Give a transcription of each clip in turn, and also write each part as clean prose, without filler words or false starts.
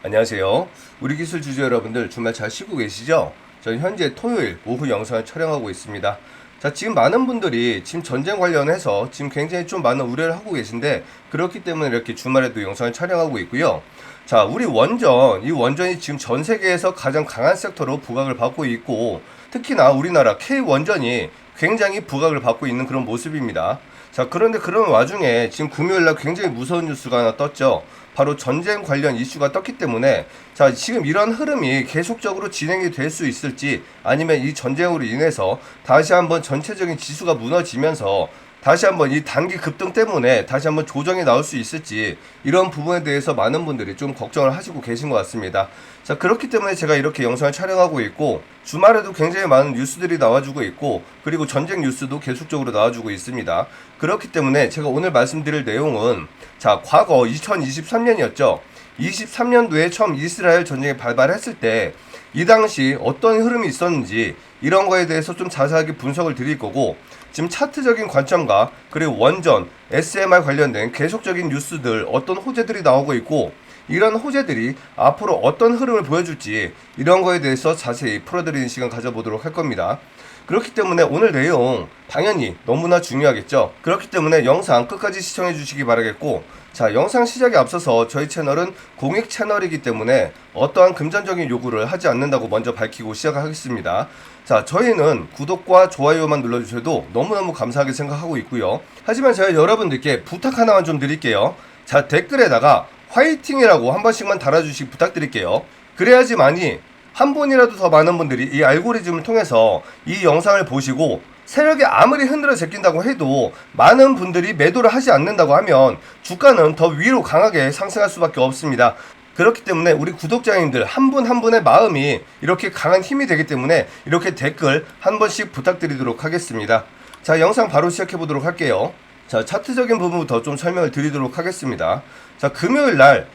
안녕하세요. 우리 기술 주주 여러분들 주말 잘 쉬고 계시죠? 저는 현재 토요일 오후 영상을 촬영하고 있습니다. 자, 지금 많은 분들이 지금 전쟁 관련해서 지금 굉장히 좀 많은 우려를 하고 계신데, 그렇기 때문에 이렇게 주말에도 영상을 촬영하고 있고요. 자, 우리 원전, 이 원전이 지금 전 세계에서 가장 강한 섹터로 부각을 받고 있고, 특히나 우리나라 K원전이 굉장히 부각을 받고 있는 그런 모습입니다. 자, 그런데 그런 와중에 지금 금요일날 굉장히 무서운 뉴스가 하나 떴죠. 바로 전쟁 관련 이슈가 떴기 때문에, 자, 지금 이런 흐름이 계속적으로 진행이 될 수 있을지, 아니면 이 전쟁으로 인해서 다시 한번 전체적인 지수가 무너지면서 다시 한번 이 단기 급등 때문에 다시 한번 조정이 나올 수 있을지, 이런 부분에 대해서 많은 분들이 좀 걱정을 하시고 계신 것 같습니다. 자, 그렇기 때문에 제가 이렇게 영상을 촬영하고 있고, 주말에도 굉장히 많은 뉴스들이 나와주고 있고, 그리고 전쟁 뉴스도 계속적으로 나와주고 있습니다. 그렇기 때문에 제가 오늘 말씀드릴 내용은, 자, 과거 2023년이었죠. 23년도에 처음 이스라엘 전쟁이 발발했을 때 이 당시 어떤 흐름이 있었는지, 이런 거에 대해서 좀 자세하게 분석을 드릴 거고, 지금 차트적인 관점과 그리고 원전, SMR 관련된 계속적인 뉴스들, 어떤 호재들이 나오고 있고, 이런 호재들이 앞으로 어떤 흐름을 보여줄지, 이런 거에 대해서 자세히 풀어드리는 시간 가져보도록 할 겁니다. 그렇기 때문에 오늘 내용 당연히 너무나 중요하겠죠. 그렇기 때문에 영상 끝까지 시청해 주시기 바라겠고, 자, 영상 시작에 앞서서 저희 채널은 공익 채널이기 때문에 어떠한 금전적인 요구를 하지 않는다고 먼저 밝히고 시작하겠습니다. 자, 저희는 구독과 좋아요만 눌러주셔도 너무너무 감사하게 생각하고 있고요. 하지만 제가 여러분들께 부탁 하나만 좀 드릴게요. 자, 댓글에다가 화이팅이라고 한 번씩만 달아주시기 부탁드릴게요. 그래야지만이 한 분이라도 더 많은 분들이 이 알고리즘을 통해서 이 영상을 보시고, 세력이 아무리 흔들어 제낀다고 해도 많은 분들이 매도를 하지 않는다고 하면 주가는 더 위로 강하게 상승할 수밖에 없습니다. 그렇기 때문에 우리 구독자님들 한 분 한 분의 마음이 이렇게 강한 힘이 되기 때문에 이렇게 댓글 한 번씩 부탁드리도록 하겠습니다. 자, 영상 바로 시작해 보도록 할게요. 자, 차트적인 부분부터 좀 설명을 드리도록 하겠습니다. 자, 금요일날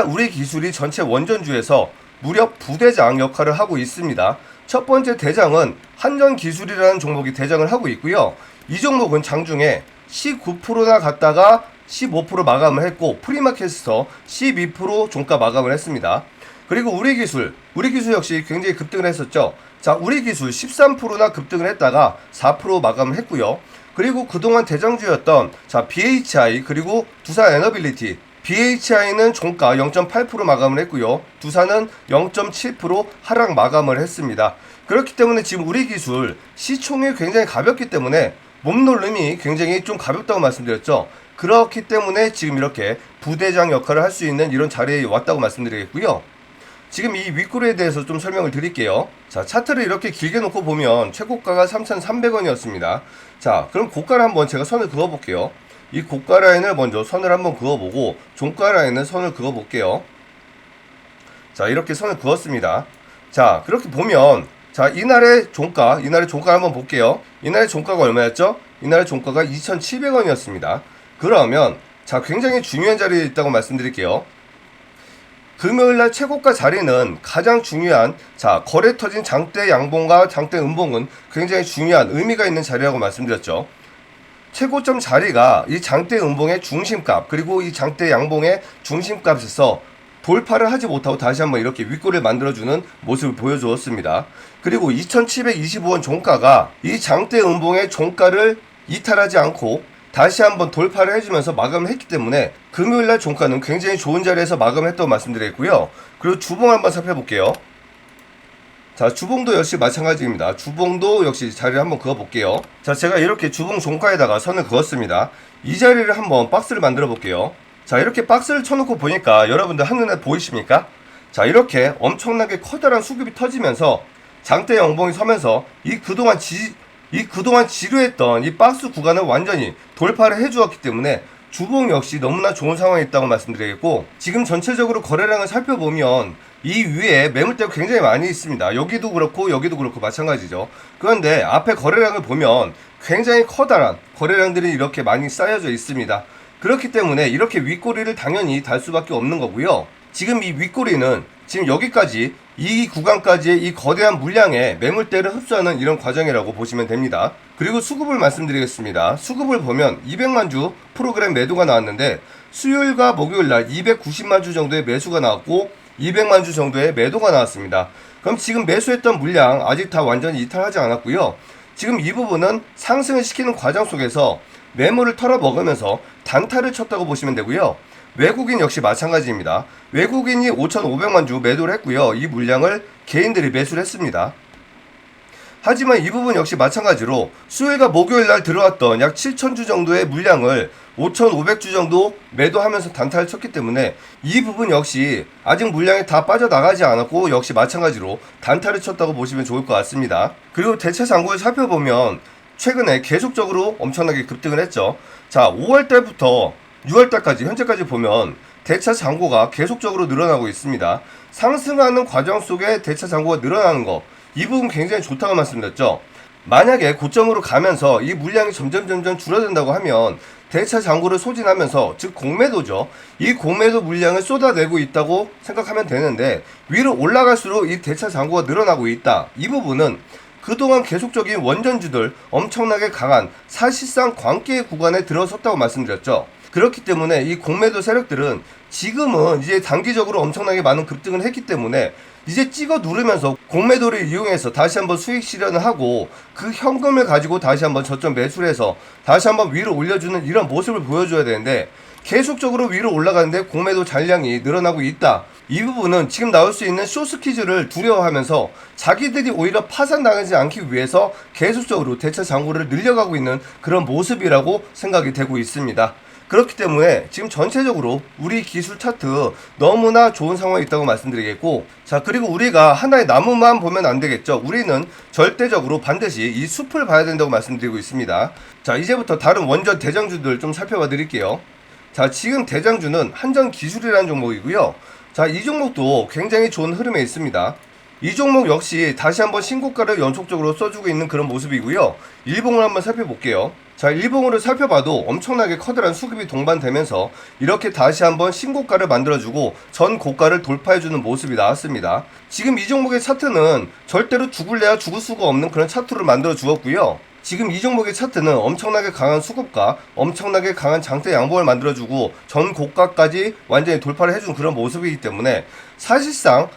우리 기술이 전체 원전주에서 무려 부대장 역할을 하고 있습니다. 첫 번째 대장은 한전기술이라는 종목이 대장을 하고 있고요. 이 종목은 장중에 19%나 갔다가 15% 마감을 했고, 프리마켓에서 12% 종가 마감을 했습니다. 그리고 우리기술 역시 굉장히 급등을 했었죠. 자, 우리기술 13%나 급등을 했다가 4% 마감을 했고요. 그리고 그동안 대장주였던, 자, BHI 그리고 두산에너빌리티, BHI는 종가 0.8% 마감을 했고요. 두산은 0.7% 하락 마감을 했습니다. 그렇기 때문에 지금 우리 기술 시총이 굉장히 가볍기 때문에 몸놀림이 굉장히 좀 가볍다고 말씀드렸죠. 그렇기 때문에 지금 이렇게 부대장 역할을 할 수 있는 이런 자리에 왔다고 말씀드리겠고요. 지금 이 윗꼬리에 대해서 좀 설명을 드릴게요. 자, 차트를 이렇게 길게 놓고 보면 최고가가 3,300원이었습니다. 자, 그럼 고가를 한번 제가 선을 그어 볼게요. 이 고가 라인을 먼저 선을 한번 그어보고, 종가 라인을 선을 그어볼게요. 자, 이렇게 선을 그었습니다. 자, 그렇게 보면, 자, 이날의 종가 한번 볼게요. 이날의 종가가 얼마였죠? 이날의 종가가 2,700원이었습니다. 그러면, 자, 굉장히 중요한 자리에 있다고 말씀드릴게요. 금요일날 최고가 자리는 가장 중요한, 자, 거래 터진 장대 양봉과 장대 음봉은 굉장히 중요한 의미가 있는 자리라고 말씀드렸죠. 최고점 자리가 이 장대 음봉의 중심값, 그리고 이 장대 양봉의 중심값에서 돌파를 하지 못하고 다시 한번 이렇게 윗골을 만들어주는 모습을 보여주었습니다. 그리고 2725원 종가가 이 장대 음봉의 종가를 이탈하지 않고 다시 한번 돌파를 해주면서 마감을 했기 때문에 금요일날 종가는 굉장히 좋은 자리에서 마감했다고 말씀드렸고요. 그리고 주봉 한번 살펴볼게요. 자, 주봉도 역시 마찬가지입니다. 주봉도 역시 자리를 한번 그어볼게요. 자, 제가 이렇게 주봉 종가에다가 선을 그었습니다. 이 자리를 한번 박스를 만들어 볼게요. 자, 이렇게 박스를 쳐놓고 보니까 여러분들 한눈에 보이십니까? 자, 이렇게 엄청나게 커다란 수급이 터지면서 장대 양봉이 서면서 이 그동안 지루했던 이 박스 구간을 완전히 돌파를 해주었기 때문에 주봉 역시 너무나 좋은 상황에 있다고 말씀드리겠고, 지금 전체적으로 거래량을 살펴보면 이 위에 매물대가 굉장히 많이 있습니다. 여기도 그렇고 여기도 그렇고 마찬가지죠. 그런데 앞에 거래량을 보면 굉장히 커다란 거래량들이 이렇게 많이 쌓여져 있습니다. 그렇기 때문에 이렇게 윗꼬리를 당연히 달 수밖에 없는 거고요. 지금 이 윗꼬리는 지금 여기까지 이 구간까지의 이 거대한 물량의 매물대를 흡수하는 이런 과정이라고 보시면 됩니다. 그리고 수급을 말씀드리겠습니다. 수급을 보면 200만 주 프로그램 매도가 나왔는데 수요일과 목요일날 290만 주 정도의 매수가 나왔고 200만 주 정도의 매도가 나왔습니다. 그럼 지금 매수했던 물량 아직 다 완전히 이탈하지 않았고요. 지금 이 부분은 상승을 시키는 과정 속에서 매물을 털어먹으면서 단타를 쳤다고 보시면 되고요. 외국인 역시 마찬가지입니다. 외국인이 5,500만 주 매도를 했고요. 이 물량을 개인들이 매수를 했습니다. 하지만 이 부분 역시 마찬가지로 수요일과 목요일 날 들어왔던 약 7,000주 정도의 물량을 5,500주 정도 매도하면서 단타를 쳤기 때문에 이 부분 역시 아직 물량이 다 빠져나가지 않았고 역시 마찬가지로 단타를 쳤다고 보시면 좋을 것 같습니다. 그리고 대체 잔고를 살펴보면 최근에 계속적으로 엄청나게 급등을 했죠. 자, 5월달부터 6월달까지 현재까지 보면 대차 잔고가 계속적으로 늘어나고 있습니다. 상승하는 과정 속에 대차 잔고가 늘어나는 거, 이 부분 굉장히 좋다고 말씀드렸죠. 만약에 고점으로 가면서 이 물량이 점점 줄어든다고 하면 대차 잔고를 소진하면서, 즉 공매도죠. 이 공매도 물량을 쏟아내고 있다고 생각하면 되는데 위로 올라갈수록 이 대차 잔고가 늘어나고 있다. 이 부분은 그동안 계속적인 원전주들 엄청나게 강한 사실상 광기의 구간에 들어섰다고 말씀드렸죠. 그렇기 때문에 이 공매도 세력들은 지금은 이제 단기적으로 엄청나게 많은 급등을 했기 때문에 이제 찍어 누르면서 공매도를 이용해서 다시 한번 수익 실현을 하고 그 현금을 가지고 다시 한번 저점 매수를 해서 다시 한번 위로 올려주는 이런 모습을 보여줘야 되는데 계속적으로 위로 올라가는데 공매도 잔량이 늘어나고 있다. 이 부분은 지금 나올 수 있는 쇼스퀴즈를 두려워하면서 자기들이 오히려 파산당하지 않기 위해서 계속적으로 대차 잔고를 늘려가고 있는 그런 모습이라고 생각이 되고 있습니다. 그렇기 때문에 지금 전체적으로 우리 기술 차트 너무나 좋은 상황에 있다고 말씀드리겠고, 자, 그리고 우리가 하나의 나무만 보면 안 되겠죠. 우리는 절대적으로 반드시 이 숲을 봐야 된다고 말씀드리고 있습니다. 자, 이제부터 다른 원전 대장주들 좀 살펴봐 드릴게요. 자, 지금 대장주는 한전기술이라는 종목이고요. 자, 이 종목도 굉장히 좋은 흐름에 있습니다. 이 종목 역시 다시 한번 신고가를 연속적으로 써주고 있는 그런 모습이고요. 일봉을 한번 살펴볼게요. 자, 일봉으로 살펴봐도 엄청나게 커다란 수급이 동반되면서 이렇게 다시 한번 신고가를 만들어주고 전 고가를 돌파해주는 모습이 나왔습니다. 지금 이 종목의 차트는 절대로 죽을래야 죽을 수가 없는 그런 차트를 만들어 주었고요. 지금 이 종목의 차트는 엄청나게 강한 수급과 엄청나게 강한 장대 양봉을 만들어주고 전 고가까지 완전히 돌파를 해준 그런 모습이기 때문에 사실상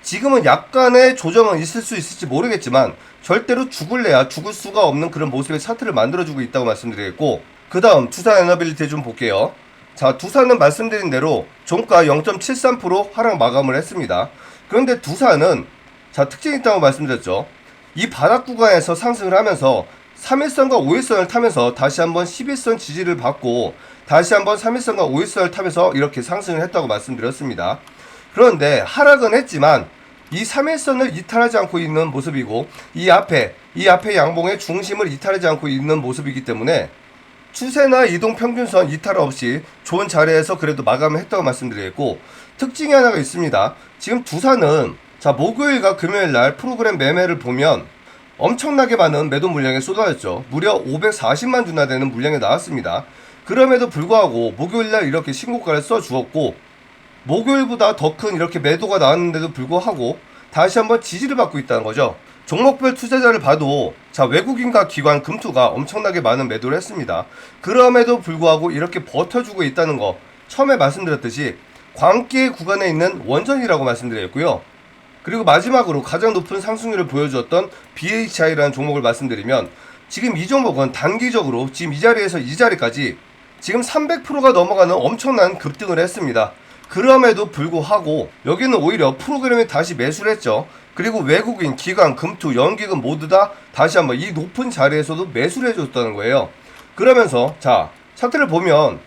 지금은 약간의 조정은 있을 수 있을지 모르겠지만 절대로 죽을래야 죽을 수가 없는 그런 모습의 차트를 만들어주고 있다고 말씀드리겠고, 그 다음 두산에너빌리티 좀 볼게요. 자, 두산은 말씀드린 대로 종가 0.73% 하락 마감을 했습니다. 그런데 두산은 자, 특징이 있다고 말씀드렸죠. 이 바닥 구간에서 상승을 하면서 3일선과 5일선을 타면서 다시 한번 11선 지지를 받고 다시 한번 3일선과 5일선을 타면서 이렇게 상승을 했다고 말씀드렸습니다. 그런데 하락은 했지만 이 3일선을 이탈하지 않고 있는 모습이고 이 앞에 양봉의 중심을 이탈하지 않고 있는 모습이기 때문에 추세나 이동 평균선 이탈 없이 좋은 자리에서 그래도 마감을 했다고 말씀드리겠고, 특징이 하나가 있습니다. 지금 두산은 자, 목요일과 금요일날 프로그램 매매를 보면 엄청나게 많은 매도 물량이 쏟아졌죠. 무려 540만 주나 되는 물량이 나왔습니다. 그럼에도 불구하고 목요일날 이렇게 신고가를 써주었고 목요일보다 더 큰 이렇게 매도가 나왔는데도 불구하고 다시 한번 지지를 받고 있다는 거죠. 종목별 투자자를 봐도 자, 외국인과 기관 금투가 엄청나게 많은 매도를 했습니다. 그럼에도 불구하고 이렇게 버텨주고 있다는 거, 처음에 말씀드렸듯이 광기의 구간에 있는 원전이라고 말씀드렸고요. 그리고 마지막으로 가장 높은 상승률을 보여주었던 BHI라는 종목을 말씀드리면 지금 이 종목은 단기적으로 지금 이 자리에서 이 자리까지 지금 300%가 넘어가는 엄청난 급등을 했습니다. 그럼에도 불구하고 여기는 오히려 프로그램이 다시 매수를 했죠. 그리고 외국인, 기관, 금투, 연기금 모두 다 다시 한번 이 높은 자리에서도 매수를 해줬다는 거예요. 그러면서 자, 차트를 보면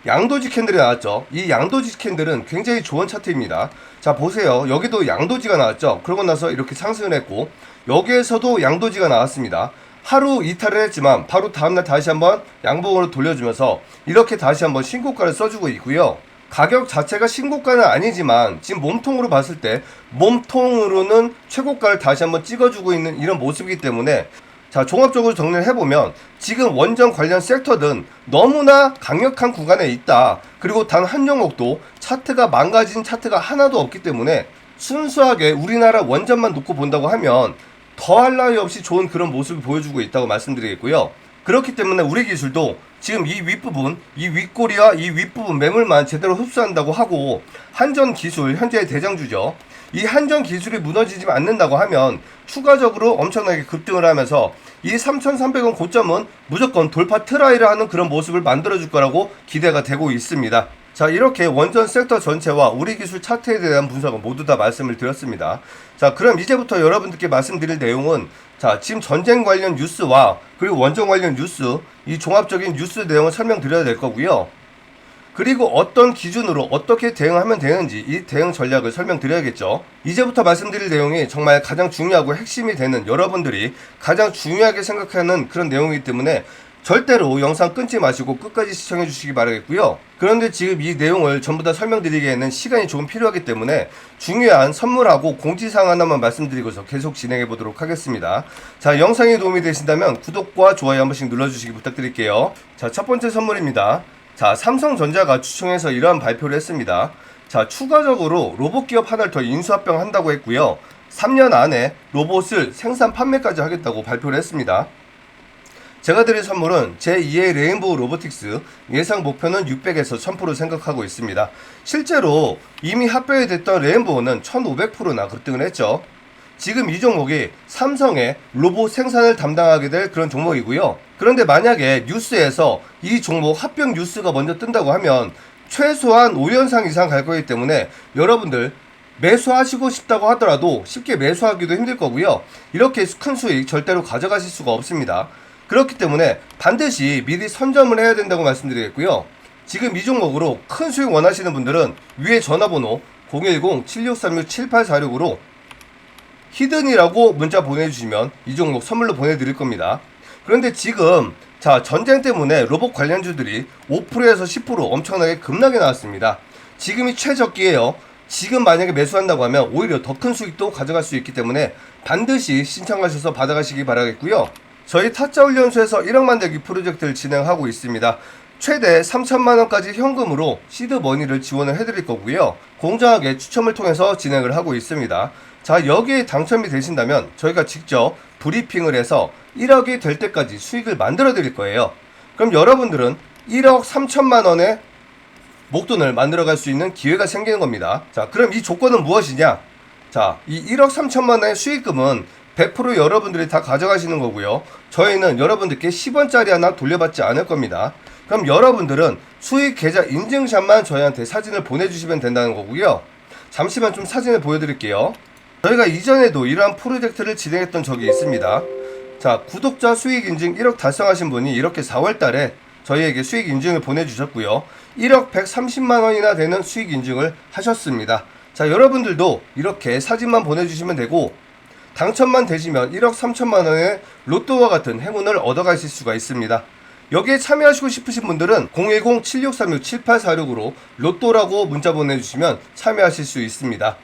양도지 캔들이 나왔죠. 이 양도지 캔들은 굉장히 좋은 차트입니다. 자, 보세요. 여기도 양도지가 나왔죠. 그러고 나서 이렇게 상승을 했고 여기에서도 양도지가 나왔습니다. 하루 이탈을 했지만 바로 다음날 다시 한번 양봉으로 돌려주면서 이렇게 다시 한번 신고가를 써주고 있고요. 가격 자체가 신고가는 아니지만 지금 몸통으로 봤을 때 몸통으로는 최고가를 다시 한번 찍어주고 있는 이런 모습이기 때문에 자, 종합적으로 정리를 해보면 지금 원전 관련 섹터든 너무나 강력한 구간에 있다. 그리고 단 한 종목도 차트가 망가진 차트가 하나도 없기 때문에 순수하게 우리나라 원전만 놓고 본다고 하면 더할 나위 없이 좋은 그런 모습을 보여주고 있다고 말씀드리겠고요. 그렇기 때문에 우리 기술도 지금 이 윗부분, 이 윗꼬리와 이 윗부분 매물만 제대로 흡수한다고 하고, 한전 기술 현재의 대장주죠. 이 한전 기술이 무너지지 않는다고 하면 추가적으로 엄청나게 급등을 하면서 이 3,300원 고점은 무조건 돌파 트라이를 하는 그런 모습을 만들어줄 거라고 기대가 되고 있습니다. 자, 이렇게 원전 섹터 전체와 우리 기술 차트에 대한 분석은 모두 다 말씀을 드렸습니다. 자, 그럼 이제부터 여러분들께 말씀드릴 내용은, 자, 지금 전쟁 관련 뉴스와 그리고 원전 관련 뉴스, 이 종합적인 뉴스 내용을 설명드려야 될 거고요. 그리고 어떤 기준으로 어떻게 대응하면 되는지 이 대응 전략을 설명드려야겠죠. 이제부터 말씀드릴 내용이 정말 가장 중요하고 핵심이 되는, 여러분들이 가장 중요하게 생각하는 그런 내용이기 때문에 절대로 영상 끊지 마시고 끝까지 시청해 주시기 바라겠고요. 그런데 지금 이 내용을 전부 다 설명드리기에는 시간이 조금 필요하기 때문에 중요한 선물하고 공지사항 하나만 말씀드리고서 계속 진행해 보도록 하겠습니다. 자, 영상이 도움이 되신다면 구독과 좋아요 한 번씩 눌러주시기 부탁드릴게요. 자, 첫 번째 선물입니다. 자, 삼성전자가 주총에서 이러한 발표를 했습니다. 자, 추가적으로 로봇 기업 하나를 더 인수합병한다고 했고요. 3년 안에 로봇을 생산 판매까지 하겠다고 발표를 했습니다. 제가 드릴 선물은 제2의 레인보우 로보틱스, 예상 목표는 600에서 1000% 생각하고 있습니다. 실제로 이미 합병이 됐던 레인보우는 1500%나 급등을 했죠. 지금 이 종목이 삼성의 로봇 생산을 담당하게 될 그런 종목이고요. 그런데 만약에 뉴스에서 이 종목 합병 뉴스가 먼저 뜬다고 하면 최소한 5연상 이상 갈 거기 때문에 여러분들 매수하시고 싶다고 하더라도 쉽게 매수하기도 힘들 거고요. 이렇게 큰 수익 절대로 가져가실 수가 없습니다. 그렇기 때문에 반드시 미리 선점을 해야 된다고 말씀드리겠고요. 지금 이 종목으로 큰 수익 원하시는 분들은 위에 전화번호 010-7636-7846으로 히든이라고 문자 보내주시면 이 종목 선물로 보내드릴 겁니다. 그런데 지금 자, 전쟁 때문에 로봇 관련주들이 5%에서 10% 엄청나게 급락이 나왔습니다. 지금이 최저기예요. 지금 만약에 매수한다고 하면 오히려 더 큰 수익도 가져갈 수 있기 때문에 반드시 신청하셔서 받아가시기 바라겠고요. 저희 타짜훈련소에서 1억만 대기 프로젝트를 진행하고 있습니다. 최대 3천만원까지 현금으로 시드머니를 지원을 해드릴 거고요. 공정하게 추첨을 통해서 진행을 하고 있습니다. 자, 여기에 당첨이 되신다면 저희가 직접 브리핑을 해서 1억이 될 때까지 수익을 만들어 드릴 거예요. 그럼 여러분들은 1억 3천만원의 목돈을 만들어 갈 수 있는 기회가 생기는 겁니다. 자, 그럼 이 조건은 무엇이냐? 자, 이 1억 3천만원의 수익금은 100% 여러분들이 다 가져가시는 거고요. 저희는 여러분들께 10원짜리 하나 돌려받지 않을 겁니다. 그럼 여러분들은 수익 계좌 인증샷만 저희한테 사진을 보내주시면 된다는 거고요. 잠시만 좀 사진을 보여드릴게요. 저희가 이전에도 이러한 프로젝트를 진행했던 적이 있습니다. 자, 구독자 수익 인증 1억 달성하신 분이 이렇게 4월달에 저희에게 수익 인증을 보내주셨고요. 1억 130만원이나 되는 수익 인증을 하셨습니다. 자, 여러분들도 이렇게 사진만 보내주시면 되고 당첨만 되시면 1억 3천만원의 로또와 같은 행운을 얻어가실 수가 있습니다. 여기에 참여하시고 싶으신 분들은 010-7636-7846으로 로또라고 문자 보내주시면 참여하실 수 있습니다.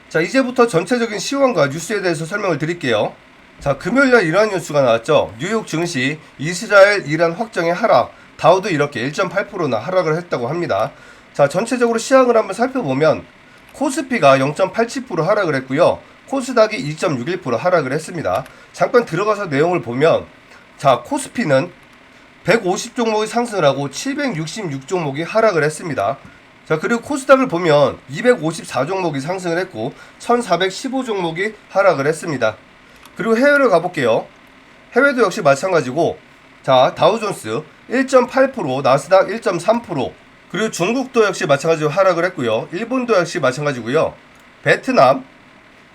자, 이제부터 전체적인 시황과 뉴스에 대해서 설명을 드릴게요. 자, 금요일날 이러한 뉴스가 나왔죠. 뉴욕 증시 이스라엘 이란 확정의 하락, 다우도 이렇게 1.8%나 하락을 했다고 합니다. 자, 전체적으로 시황을 한번 살펴보면 코스피가 0.87% 하락을 했고요. 코스닥이 2.61% 하락을 했습니다. 잠깐 들어가서 내용을 보면, 자, 코스피는 150 종목이 상승을 하고 766 종목이 하락을 했습니다. 자, 그리고 코스닥을 보면 254 종목이 상승을 했고 1415 종목이 하락을 했습니다. 그리고 해외를 가볼게요. 해외도 역시 마찬가지고, 자, 다우존스 1.8%, 나스닥 1.3%, 그리고 중국도 역시 마찬가지로 하락을 했고요. 일본도 역시 마찬가지고요. 베트남,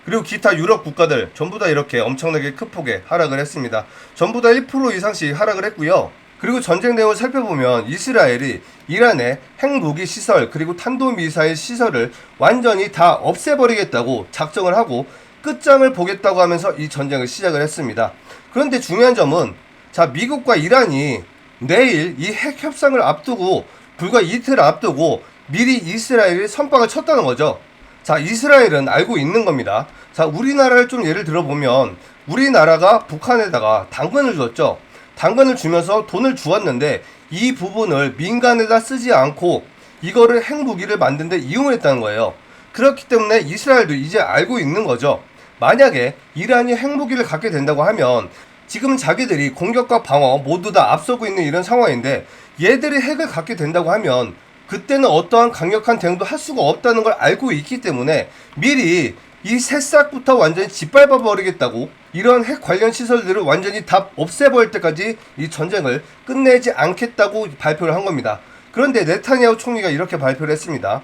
그리고 기타 유럽 국가들 전부 다 이렇게 엄청나게 큰 폭의 하락을 했습니다. 전부 다 1% 이상씩 하락을 했고요. 그리고 전쟁 내용을 살펴보면 이스라엘이 이란의 핵무기 시설 그리고 탄도미사일 시설을 완전히 다 없애버리겠다고 작정을 하고 끝장을 보겠다고 하면서 이 전쟁을 시작을 했습니다. 그런데 중요한 점은, 자, 미국과 이란이 내일 이 핵 협상을 앞두고 불과 이틀 앞두고 미리 이스라엘이 선빵을 쳤다는 거죠. 자, 이스라엘은 알고 있는 겁니다. 자, 우리나라를 좀 예를 들어보면 우리나라가 북한에다가 당근을 줬죠. 당근을 주면서 돈을 주었는데 이 부분을 민간에다 쓰지 않고 이거를 핵무기를 만드는 데 이용을 했다는 거예요. 그렇기 때문에 이스라엘도 이제 알고 있는 거죠. 만약에 이란이 핵무기를 갖게 된다고 하면 지금 자기들이 공격과 방어 모두 다 앞서고 있는 이런 상황인데 얘들이 핵을 갖게 된다고 하면 그때는 어떠한 강력한 대응도 할 수가 없다는 걸 알고 있기 때문에 미리 이 새싹부터 완전히 짓밟아 버리겠다고 이런 핵 관련 시설들을 완전히 다 없애버릴 때까지 이 전쟁을 끝내지 않겠다고 발표를 한 겁니다. 그런데 네타냐후 총리가 이렇게 발표를 했습니다.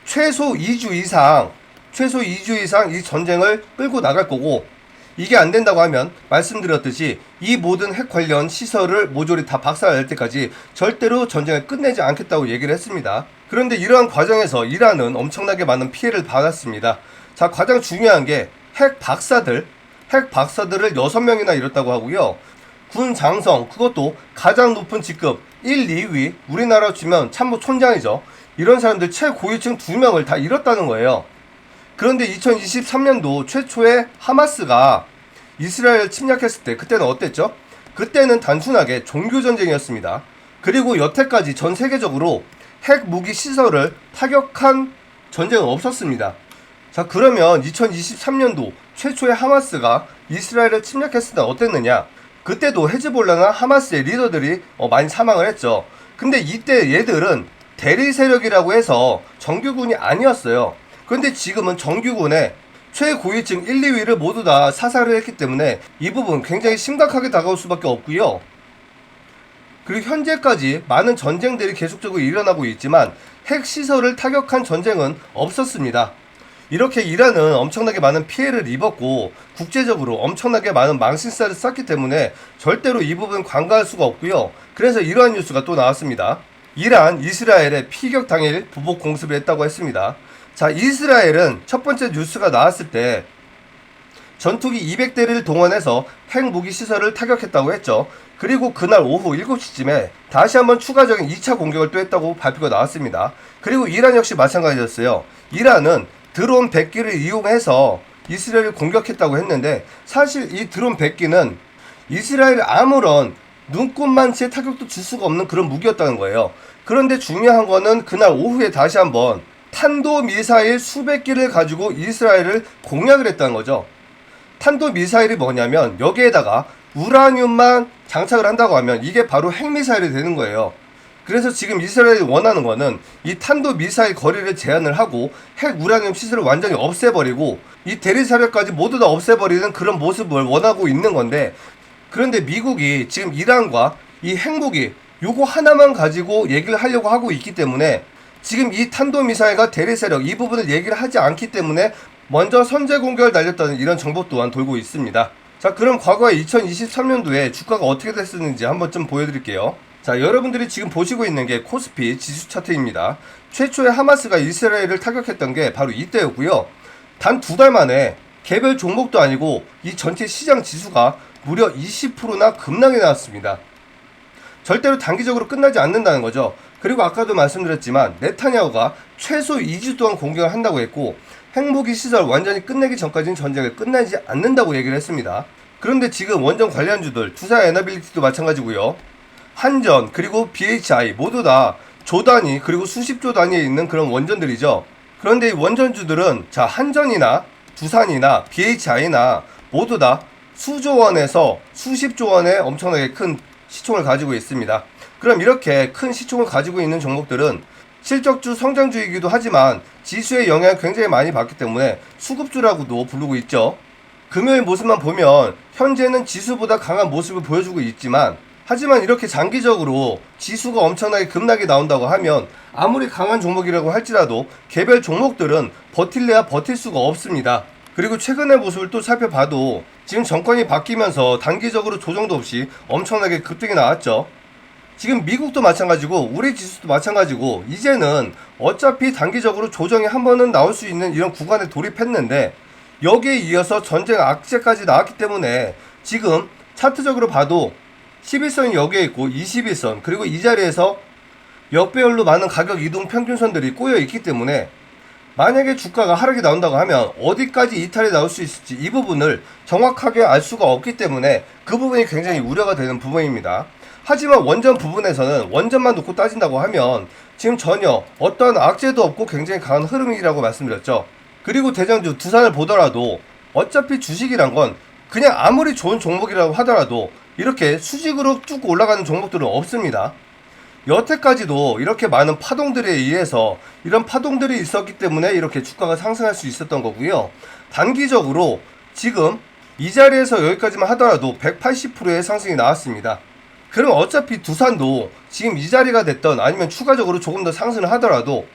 최소 2주 이상 이 전쟁을 끌고 나갈 거고 이게 안 된다고 하면 말씀드렸듯이 이 모든 핵 관련 시설을 모조리 다 박살낼 때까지 절대로 전쟁을 끝내지 않겠다고 얘기를 했습니다. 그런데 이러한 과정에서 이란은 엄청나게 많은 피해를 받았습니다. 자, 가장 중요한 게 핵 박사들을 6명이나 잃었다고 하고요. 군 장성, 그것도 가장 높은 직급 1, 2위, 우리나라 치면 참모총장이죠. 이런 사람들 최고위층 2명을 다 잃었다는 거예요. 그런데 2023년도 최초에 하마스가 이스라엘을 침략했을 때 그때는 어땠죠? 그때는 단순하게 종교전쟁이었습니다. 그리고 여태까지 전 세계적으로 핵무기 시설을 타격한 전쟁은 없었습니다. 자, 그러면 2023년도 최초에 하마스가 이스라엘을 침략했을 때 어땠느냐? 그때도 헤즈볼라나 하마스의 리더들이 많이 사망을 했죠. 근데 이때 얘들은 대리 세력이라고 해서 정규군이 아니었어요. 그런데 지금은 정규군의 최고위층 1, 2위를 모두 다 사살을 했기 때문에 이 부분 굉장히 심각하게 다가올 수밖에 없고요. 그리고 현재까지 많은 전쟁들이 계속적으로 일어나고 있지만 핵시설을 타격한 전쟁은 없었습니다. 이렇게 이란은 엄청나게 많은 피해를 입었고 국제적으로 엄청나게 많은 망신살을 쌓기 때문에 절대로 이 부분 간과할 수가 없고요. 그래서 이러한 뉴스가 또 나왔습니다. 이란, 이스라엘의 피격 당일 보복 공습을 했다고 했습니다. 자, 이스라엘은 첫 번째 뉴스가 나왔을 때 전투기 200대를 동원해서 핵무기 시설을 타격했다고 했죠. 그리고 그날 오후 7시쯤에 다시 한번 추가적인 2차 공격을 또 했다고 발표가 나왔습니다. 그리고 이란 역시 마찬가지였어요. 이란은 드론 100기를 이용해서 이스라엘을 공격했다고 했는데 사실 이 드론 100기는 이스라엘에 아무런 눈꼽만치의 타격도 줄 수가 없는 그런 무기였다는 거예요. 그런데 중요한 거는 그날 오후에 다시 한번 탄도미사일 수백 기를 가지고 이스라엘을 공략을 했다는 거죠. 탄도미사일이 뭐냐면 여기에다가 우라늄만 장착을 한다고 하면 이게 바로 핵미사일이 되는 거예요. 그래서 지금 이스라엘이 원하는 거는 이 탄도미사일 거리를 제한을 하고 핵 우라늄 시설을 완전히 없애버리고 이 대리사령까지 모두 다 없애버리는 그런 모습을 원하고 있는 건데, 그런데 미국이 지금 이란과 이 핵무기 요거 하나만 가지고 얘기를 하려고 하고 있기 때문에 지금 이 탄도미사일과 대리세력 이 부분을 얘기를 하지 않기 때문에 먼저 선제 공격을 날렸다는 이런 정보 또한 돌고 있습니다. 자, 그럼 과거에 2023년도에 주가가 어떻게 됐었는지 한번 좀 보여드릴게요. 자, 여러분들이 지금 보시고 있는 게 코스피 지수 차트입니다. 최초에 하마스가 이스라엘을 타격했던 게 바로 이때였고요. 단 2달 만에 개별 종목도 아니고 이 전체 시장 지수가 무려 20%나 급락이 나왔습니다. 절대로 단기적으로 끝나지 않는다는 거죠. 그리고 아까도 말씀드렸지만 네타냐후가 최소 2주 동안 공격을 한다고 했고 핵무기 시설 완전히 끝내기 전까지는 전쟁을 끝나지 않는다고 얘기를 했습니다. 그런데 지금 원전 관련주들 투자에너빌리티도 마찬가지고요. 한전 그리고 BHI 모두 다 조 단위 그리고 수십조 단위에 있는 그런 원전들이죠. 그런데 이 원전주들은 자, 한전이나 두산이나 BHI나 모두 다 수조 원에서 수십조 원의 엄청나게 큰 시총을 가지고 있습니다. 그럼 이렇게 큰 시총을 가지고 있는 종목들은 실적주 성장주이기도 하지만 지수의 영향을 굉장히 많이 받기 때문에 수급주라고도 부르고 있죠. 금요일 모습만 보면 현재는 지수보다 강한 모습을 보여주고 있지만, 하지만 이렇게 장기적으로 지수가 엄청나게 급락이 나온다고 하면 아무리 강한 종목이라고 할지라도 개별 종목들은 버틸래야 버틸 수가 없습니다. 그리고 최근의 모습을 또 살펴봐도 지금 정권이 바뀌면서 단기적으로 조정도 없이 엄청나게 급등이 나왔죠. 지금 미국도 마찬가지고 우리 지수도 마찬가지고 이제는 어차피 단기적으로 조정이 한 번은 나올 수 있는 이런 구간에 돌입했는데 여기에 이어서 전쟁 악재까지 나왔기 때문에 지금 차트적으로 봐도 11선이 여기에 있고 21선 그리고 이 자리에서 역배열로 많은 가격 이동 평균선들이 꼬여 있기 때문에 만약에 주가가 하락이 나온다고 하면 어디까지 이탈이 나올 수 있을지 이 부분을 정확하게 알 수가 없기 때문에 그 부분이 굉장히 우려가 되는 부분입니다. 하지만 원전 부분에서는 원전만 놓고 따진다고 하면 지금 전혀 어떤 악재도 없고 굉장히 강한 흐름이라고 말씀드렸죠. 그리고 대장주 두산을 보더라도 어차피 주식이란 건 그냥 아무리 좋은 종목이라고 하더라도 이렇게 수직으로 쭉 올라가는 종목들은 없습니다. 여태까지도 이렇게 많은 파동들에 의해서 이런 파동들이 있었기 때문에 이렇게 주가가 상승할 수 있었던 거고요. 단기적으로 지금 이 자리에서 여기까지만 하더라도 180%의 상승이 나왔습니다. 그럼 어차피 두산도 지금 이 자리가 됐던 아니면 추가적으로 조금 더 상승을 하더라도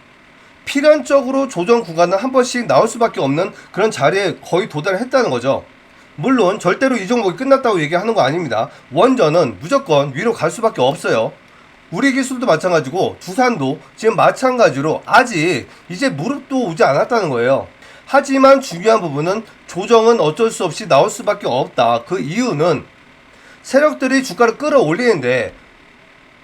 필연적으로 조정 구간은 한 번씩 나올 수밖에 없는 그런 자리에 거의 도달을 했다는 거죠. 물론 절대로 이 종목이 끝났다고 얘기하는 거 아닙니다. 원전은 무조건 위로 갈 수밖에 없어요. 우리 기술도 마찬가지고 두산도 지금 마찬가지로 아직 이제 무릎도 오지 않았다는 거예요. 하지만 중요한 부분은 조정은 어쩔 수 없이 나올 수밖에 없다. 그 이유는 세력들이 주가를 끌어올리는데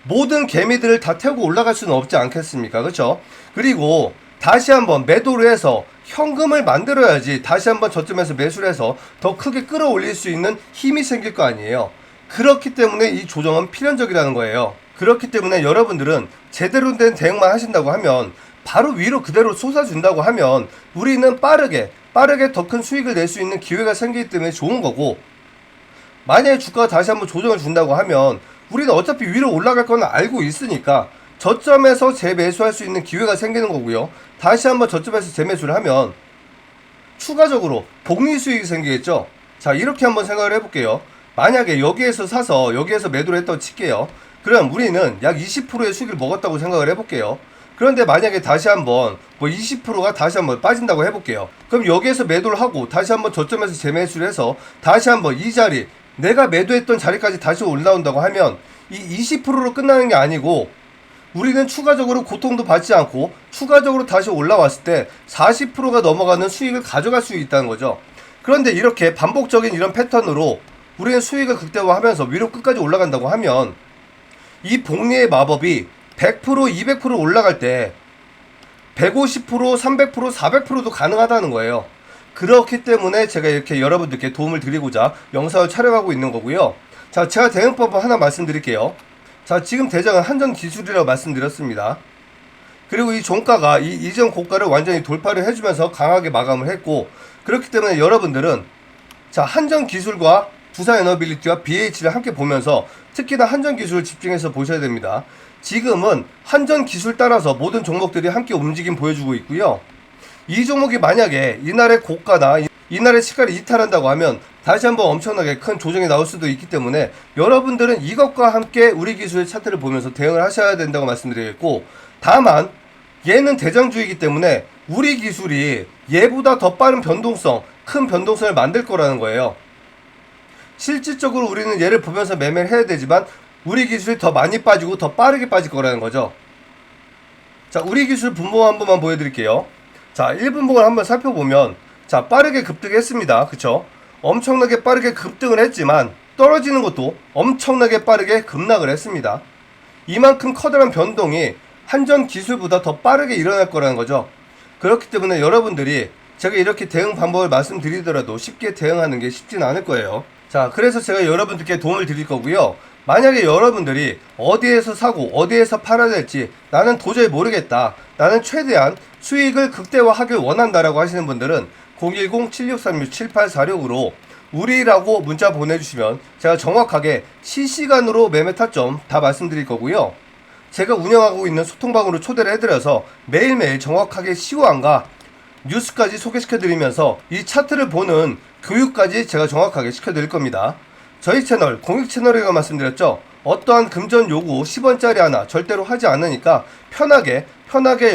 모든 개미들을 다 태우고 올라갈 수는 없지 않겠습니까? 그렇죠? 그리고 다시 한번 매도를 해서 현금을 만들어야지 다시 한번 저점에서 매수를 해서 더 크게 끌어올릴 수 있는 힘이 생길 거 아니에요. 그렇기 때문에 이 조정은 필연적이라는 거예요. 그렇기 때문에 여러분들은 제대로 된 대응만 하신다고 하면 바로 위로 그대로 솟아준다고 하면 우리는 빠르게 더 큰 수익을 낼 수 있는 기회가 생기기 때문에 좋은 거고, 만약에 주가가 다시 한번 조정을 준다고 하면 우리는 어차피 위로 올라갈 건 알고 있으니까 저점에서 재매수할 수 있는 기회가 생기는 거고요. 다시 한번 저점에서 재매수를 하면 추가적으로 복리 수익이 생기겠죠. 자, 이렇게 한번 생각을 해볼게요. 만약에 여기에서 사서 여기에서 매도를 했다고 칠게요. 그럼 우리는 약 20%의 수익을 먹었다고 생각을 해볼게요. 그런데 만약에 다시 한번 20%가 다시 한번 빠진다고 해볼게요. 그럼 여기에서 매도를 하고 다시 한번 저점에서 재매수를 해서 다시 한번 이 자리, 내가 매도했던 자리까지 다시 올라온다고 하면 이 20%로 끝나는 게 아니고 우리는 추가적으로 고통도 받지 않고 추가적으로 다시 올라왔을 때 40%가 넘어가는 수익을 가져갈 수 있다는 거죠. 그런데 이렇게 반복적인 이런 패턴으로 우리는 수익을 극대화하면서 위로 끝까지 올라간다고 하면 이 복리의 마법이 100%, 200% 올라갈 때 150%, 300%, 400%도 가능하다는 거예요. 그렇기 때문에 제가 이렇게 여러분들께 도움을 드리고자 영상을 촬영하고 있는 거고요. 자, 제가 대응법을 하나 말씀드릴게요. 자, 지금 대장은 한전 기술이라고 말씀드렸습니다. 그리고 이 종가가 이 이전 고가를 완전히 돌파를 해주면서 강하게 마감을 했고, 그렇기 때문에 여러분들은 자, 한전 기술과 두산에너빌리티와 BH를 함께 보면서 특히나 한전 기술을 집중해서 보셔야 됩니다. 지금은 한전 기술 따라서 모든 종목들이 함께 움직임 보여주고 있고요. 이 종목이 만약에 이날의 고가나 이날의 시가를 이탈한다고 하면 다시 한번 엄청나게 큰 조정이 나올 수도 있기 때문에 여러분들은 이것과 함께 우리 기술의 차트를 보면서 대응을 하셔야 된다고 말씀드리겠고, 다만 얘는 대장주이기 때문에 우리 기술이 얘보다 더 빠른 변동성, 큰 변동성을 만들 거라는 거예요. 실질적으로 우리는 얘를 보면서 매매를 해야 되지만 우리 기술이 더 많이 빠지고 더 빠르게 빠질 거라는 거죠. 자, 우리 기술 분봉 한 번만 보여드릴게요. 자, 1분봉을 한번 살펴보면 자, 빠르게 급등했습니다. 그쵸? 엄청나게 빠르게 급등을 했지만 떨어지는 것도 엄청나게 빠르게 급락을 했습니다. 이만큼 커다란 변동이 한전 기술보다 더 빠르게 일어날 거라는 거죠. 그렇기 때문에 여러분들이 제가 이렇게 대응 방법을 말씀드리더라도 쉽게 대응하는 게 쉽진 않을 거예요. 자, 그래서 제가 여러분들께 도움을 드릴 거고요. 만약에 여러분들이 어디에서 사고 어디에서 팔아야 될지 나는 도저히 모르겠다, 나는 최대한 수익을 극대화하길 원한다라고 하시는 분들은 010-7636-7846으로 우리라고 문자 보내주시면 제가 정확하게 실시간으로 매매 타점 다 말씀드릴 거고요. 제가 운영하고 있는 소통방으로 초대를 해드려서 매일매일 정확하게 시황과 뉴스까지 소개시켜드리면서 이 차트를 보는 교육까지 제가 정확하게 시켜드릴 겁니다. 저희 채널 공익 채널이라고 말씀드렸죠. 어떠한 금전 요구 10원짜리 하나 절대로 하지 않으니까 편하게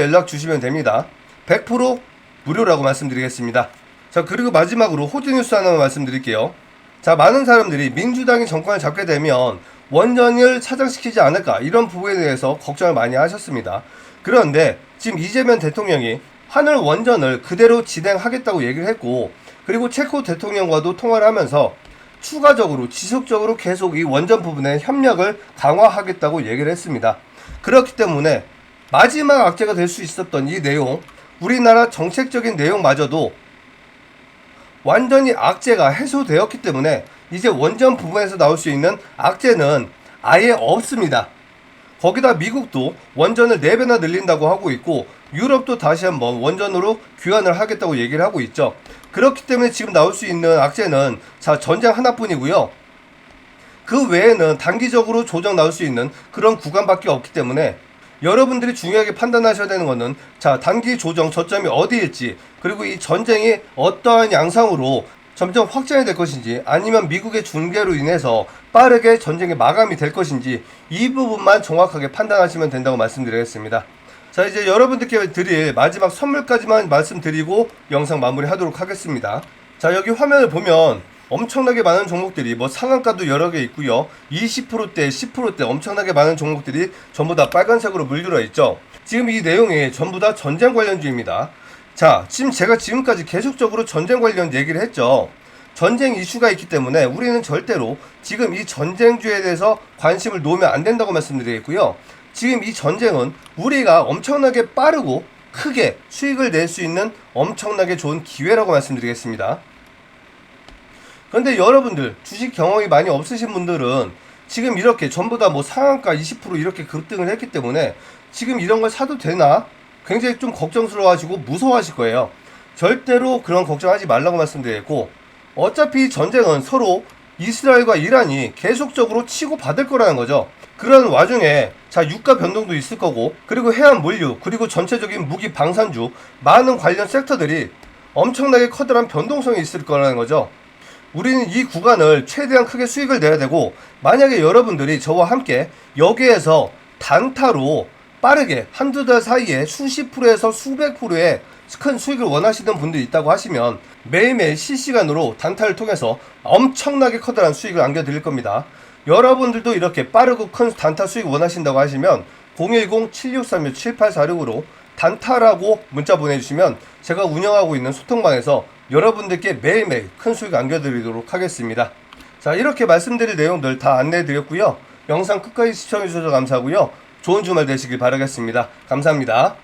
연락 주시면 됩니다. 100% 무료라고 말씀드리겠습니다. 자, 그리고 마지막으로 호주 뉴스 하나만 말씀드릴게요. 자, 많은 사람들이 민주당이 정권을 잡게 되면 원전을 차장시키지 않을까 이런 부분에 대해서 걱정을 많이 하셨습니다. 그런데 지금 이재명 대통령이 하늘 원전을 그대로 진행하겠다고 얘기를 했고, 그리고 체코 대통령과도 통화를 하면서 추가적으로 지속적으로 계속 이 원전 부분에 협력을 강화하겠다고 얘기를 했습니다. 그렇기 때문에 마지막 악재가 될 수 있었던 이 내용, 우리나라 정책적인 내용마저도 완전히 악재가 해소되었기 때문에 이제 원전 부분에서 나올 수 있는 악재는 아예 없습니다. 거기다 미국도 원전을 4배나 늘린다고 하고 있고 유럽도 다시 한번 원전으로 귀환을 하겠다고 얘기를 하고 있죠. 그렇기 때문에 지금 나올 수 있는 악재는 전쟁 하나뿐이고요. 그 외에는 단기적으로 조정 나올 수 있는 그런 구간밖에 없기 때문에 여러분들이 중요하게 판단하셔야 되는 것은 단기 조정 저점이 어디일지, 그리고 이 전쟁이 어떠한 양상으로 점점 확장이 될 것인지, 아니면 미국의 중재로 인해서 빠르게 전쟁이 마감이 될 것인지, 이 부분만 정확하게 판단하시면 된다고 말씀드리겠습니다. 자, 이제 여러분들께 드릴 마지막 선물까지만 말씀드리고 영상 마무리하도록 하겠습니다. 자, 여기 화면을 보면 엄청나게 많은 종목들이 상한가도 여러 개 있고요. 20%대, 10%대 엄청나게 많은 종목들이 전부 다 빨간색으로 물들어 있죠. 지금 이 내용이 전부 다 전쟁 관련주입니다. 자, 지금 제가 지금까지 계속적으로 전쟁 관련 얘기를 했죠. 전쟁 이슈가 있기 때문에 우리는 절대로 지금 이 전쟁주에 대해서 관심을 놓으면 안 된다고 말씀드리겠고요. 지금 이 전쟁은 우리가 엄청나게 빠르고 크게 수익을 낼 수 있는 엄청나게 좋은 기회라고 말씀드리겠습니다. 그런데 여러분들 주식 경험이 많이 없으신 분들은 지금 이렇게 전부 다 상한가 20% 이렇게 급등을 했기 때문에 지금 이런 걸 사도 되나 굉장히 좀 걱정스러워하시고 무서워하실 거예요. 절대로 그런 걱정하지 말라고 말씀드리고, 어차피 전쟁은 서로 이스라엘과 이란이 계속적으로 치고받을 거라는 거죠. 그런 와중에 유가 변동도 있을 거고, 그리고 해안 물류, 그리고 전체적인 무기 방산주 많은 관련 섹터들이 엄청나게 커다란 변동성이 있을 거라는 거죠. 우리는 이 구간을 최대한 크게 수익을 내야 되고, 만약에 여러분들이 저와 함께 여기에서 단타로 빠르게 한두 달 사이에 수십 프로에서 수백 프로의 큰 수익을 원하시는 분들이 있다고 하시면 매일매일 실시간으로 단타를 통해서 엄청나게 커다란 수익을 안겨드릴 겁니다. 여러분들도 이렇게 빠르고 큰 단타 수익 원하신다고 하시면 010-7636-7846으로 단타라고 문자 보내주시면 제가 운영하고 있는 소통방에서 여러분들께 매일매일 큰 수익 안겨드리도록 하겠습니다. 자, 이렇게 말씀드릴 내용들 다 안내해드렸고요. 영상 끝까지 시청해주셔서 감사하고요. 좋은 주말 되시길 바라겠습니다. 감사합니다.